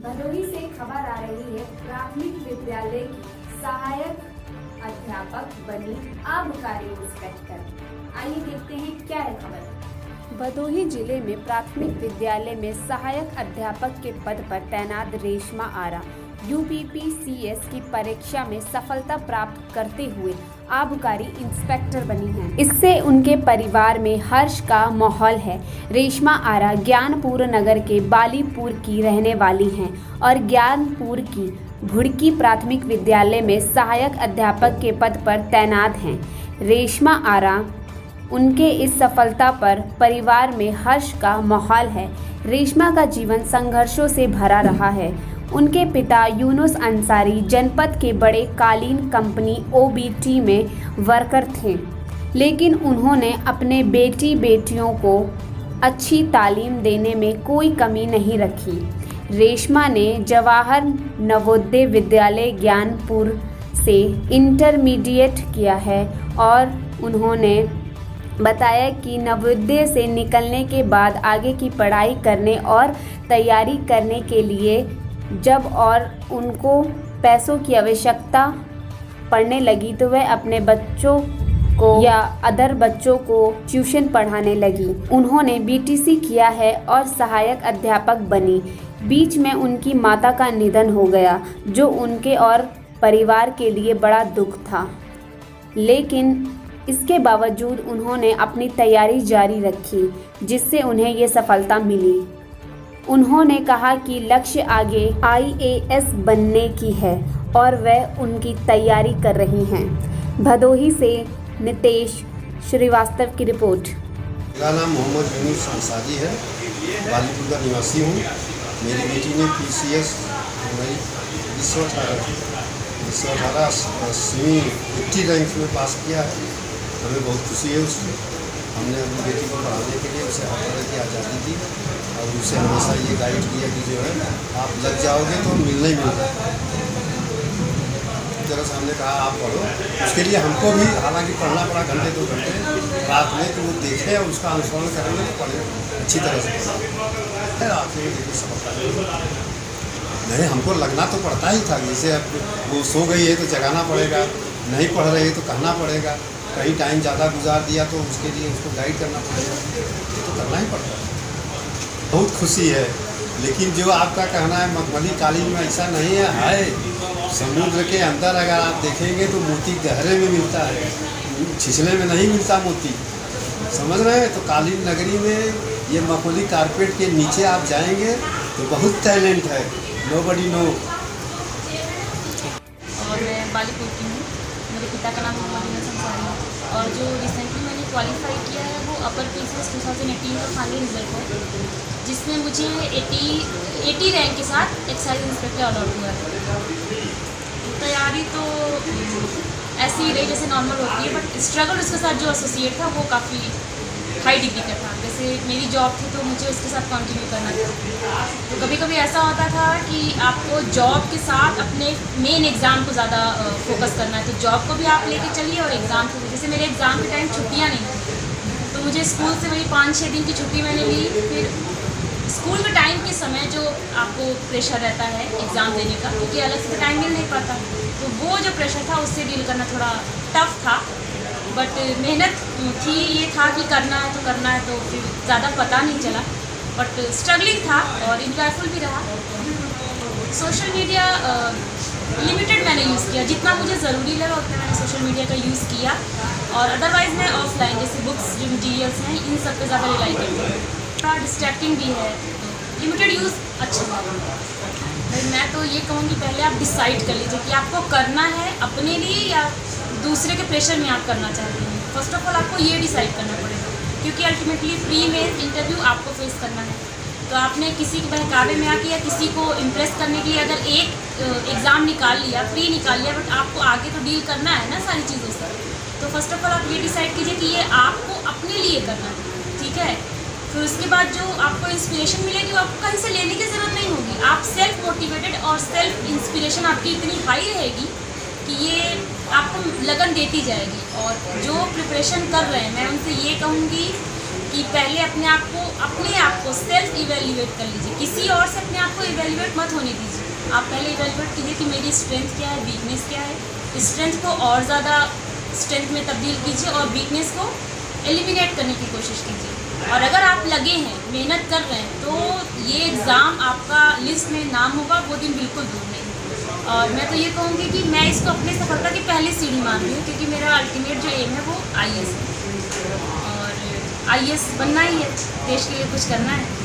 भदोही से खबर आ रही है। प्राथमिक विद्यालय की सहायक अध्यापक बनी आबकारी इंस्पेक्टर। आइए देखते हैं क्या है खबर। भदोही जिले में प्राथमिक विद्यालय में सहायक अध्यापक के पद पर तैनात रेशमा आरा यूपीपीसीएस की परीक्षा में सफलता प्राप्त करते हुए आबकारी इंस्पेक्टर बनी हैं। इससे उनके परिवार में हर्ष का माहौल है। रेशमा आरा ज्ञानपुर नगर के बालीपुर की रहने वाली हैं और ज्ञानपुर की भुड़की प्राथमिक विद्यालय में सहायक अध्यापक के पद पर तैनात हैं। रेशमा आरा उनके इस सफलता पर परिवार में हर्ष का माहौल है। रेशमा का जीवन संघर्षों से भरा रहा है। उनके पिता यूनुस अंसारी जनपद के बड़े कालीन कंपनी ओबीटी में वर्कर थे, लेकिन उन्होंने अपने बेटी बेटियों को अच्छी तालीम देने में कोई कमी नहीं रखी। रेशमा ने जवाहर नवोदय विद्यालय ज्ञानपुर से इंटरमीडिएट किया है और उन्होंने बताया कि नवोदय से निकलने के बाद आगे की पढ़ाई करने और तैयारी करने के लिए जब और उनको पैसों की आवश्यकता पड़ने लगी तो वह अपने बच्चों को या अदर बच्चों को ट्यूशन पढ़ाने लगी। उन्होंने बीटीसी किया है और सहायक अध्यापक बनी। बीच में उनकी माता का निधन हो गया, जो उनके और परिवार के लिए बड़ा दुख था, लेकिन इसके बावजूद उन्होंने अपनी तैयारी जारी रखी, जिससे उन्हें ये सफलता मिली। उन्होंने कहा कि लक्ष्य आगे आईएएस बनने की है और वह उनकी तैयारी कर रही हैं। भदोही से नितेश श्रीवास्तव की रिपोर्ट। मेरा नाम मोहम्मद यूनुस अंसारी है, बालीपुर का निवासी हूँ। मेरी बेटी ने पीसीएस 80 रैंक में पास किया है। हमें बहुत खुशी है उसकी। हमने अपनी बेटी को पढ़ाने के लिए उसे हर तरह की आज़ादी दी और उसे हमेशा ये गाइड किया कि जो है आप लग जाओगे तो मिलना ही मिलता है। जरा हमने कहा आप पढ़ो, उसके लिए हमको भी हालांकि पढ़ना पड़ा घंटे 2 घंटे रात में, तो वो देखे और उसका अनुसरण करेंगे तो पढ़े अच्छी तरह से फिर आखिर में देखिए सफलता नहीं। हमको लगना तो पड़ता ही था, जैसे अब वो सो गई है तो जगाना पड़ेगा, नहीं पढ़ रही है तो कहना पड़ेगा, कहीं टाइम ज़्यादा गुजार दिया तो उसके लिए उसको गाइड करना पड़ेगा, ये तो करना ही पड़ता है। बहुत खुशी है, लेकिन जो आपका कहना है मखमली कालीन में ऐसा नहीं है। समुद्र के अंदर अगर आप देखेंगे तो मोती गहरे में मिलता है, छिछले में नहीं मिलता मोती, समझ रहे हैं। तो कालीन नगरी में ये मखमली कारपेट के नीचे आप जाएंगे तो बहुत टैलेंट है, नोबडी नो। और मैं बालीपुर की हूँ। मेरे पिता का नाम मोहम्मद यूनुस अंसारी है और जो रिसेंटली मैंने क्वालिफाई किया है वो अपर पीसीएस 2018 का फाइनल रिजल्ट है, जिसमें मुझे 80 रैंक के साथ एक्साइज इंस्पेक्टर अलॉट हुआ है। तैयारी तो ऐसी ही रही जैसे नॉर्मल होती है, बट स्ट्रगल उसके साथ जो एसोसिएट था वो काफ़ी हाई डिग्री का था। जैसे मेरी जॉब थी तो मुझे उसके साथ कंटिन्यू करना था। तो कभी कभी ऐसा होता था कि आपको जॉब के साथ अपने मेन एग्ज़ाम को ज़्यादा फोकस करना है, तो जॉब को भी आप लेके चलिए और एग्ज़ाम को। जैसे मेरे एग्ज़ाम के टाइम छुट्टियाँ नहीं थी, तो मुझे स्कूल से वही 5-6 दिन की छुट्टी मैंने ली। फिर स्कूल के टाइम के समय जो आपको प्रेशर रहता है एग्ज़ाम देने का, क्योंकि अलग से टाइम मिल नहीं पाता, तो वो जो प्रेशर था उससे डील करना थोड़ा टफ था। बट मेहनत थी, ये था कि करना है तो करना है, तो फिर ज़्यादा पता नहीं चला, बट स्ट्रगलिंग था और इंजॉयफुल भी रहा। सोशल मीडिया लिमिटेड मैंने यूज़ किया, जितना मुझे ज़रूरी लगा उतना मैंने सोशल मीडिया का यूज़ किया, और अदरवाइज़ मैं ऑफलाइन जैसे बुक्स जो मटीरियल्स हैं इन सब पे ज़्यादा रिलाई करती हूँ। थोड़ा डिस्ट्रैक्टिंग भी है, तो लिमिटेड यूज़ अच्छा था। भाई मैं तो ये कहूँगी पहले आप डिसाइड कर लीजिए कि आपको करना है अपने लिए या दूसरे के प्रेशर में आप करना चाहते हैं। फर्स्ट ऑफ ऑल आपको ये डिसाइड करना पड़ेगा, क्योंकि अल्टीमेटली प्री में इंटरव्यू आपको फेस करना है। तो आपने किसी के बहकावे में आके या किसी को इम्प्रेस करने के लिए अगर एक एग्ज़ाम निकाल लिया, प्री निकाल लिया, बट आपको आगे तो डील करना है ना सारी चीज़ों से। तो फर्स्ट ऑफ ऑल आप ये डिसाइड कीजिए कि ये आपको अपने लिए करना है, ठीक है। फिर उसके बाद जो आपको इंस्पिरेशन मिलेगी वो आपको कहीं से लेने की ज़रूरत नहीं होगी। आप सेल्फ मोटिवेटेड और सेल्फ इंस्पिरेशन आपकी इतनी हाई रहेगी कि ये आपको लगन देती जाएगी। और जो प्रिपरेशन कर रहे हैं मैं उनसे ये कहूँगी कि पहले अपने आप को सेल्फ इवेल्युएट कर लीजिए, किसी और से अपने आप को इवेल्युएट मत होने दीजिए। आप पहले इवेल्युएट कीजिए कि मेरी स्ट्रेंथ क्या है, वीकनेस क्या है। स्ट्रेंथ को और ज़्यादा स्ट्रेंथ में तब्दील कीजिए और वीकनेस को एलिमिनेट करने की कोशिश कीजिए। और अगर आप लगे हैं, मेहनत कर रहे हैं, तो ये एग्ज़ाम आपका लिस्ट में नाम होगा, वो दिन बिल्कुल दूर नहीं। और मैं तो ये कहूँगी कि मैं इसको अपनी सफलता की पहली सीढ़ी मान रही हूँ, क्योंकि मेरा अल्टीमेट जो एम है वो IAS है और IAS बनना ही है, देश के लिए कुछ करना है।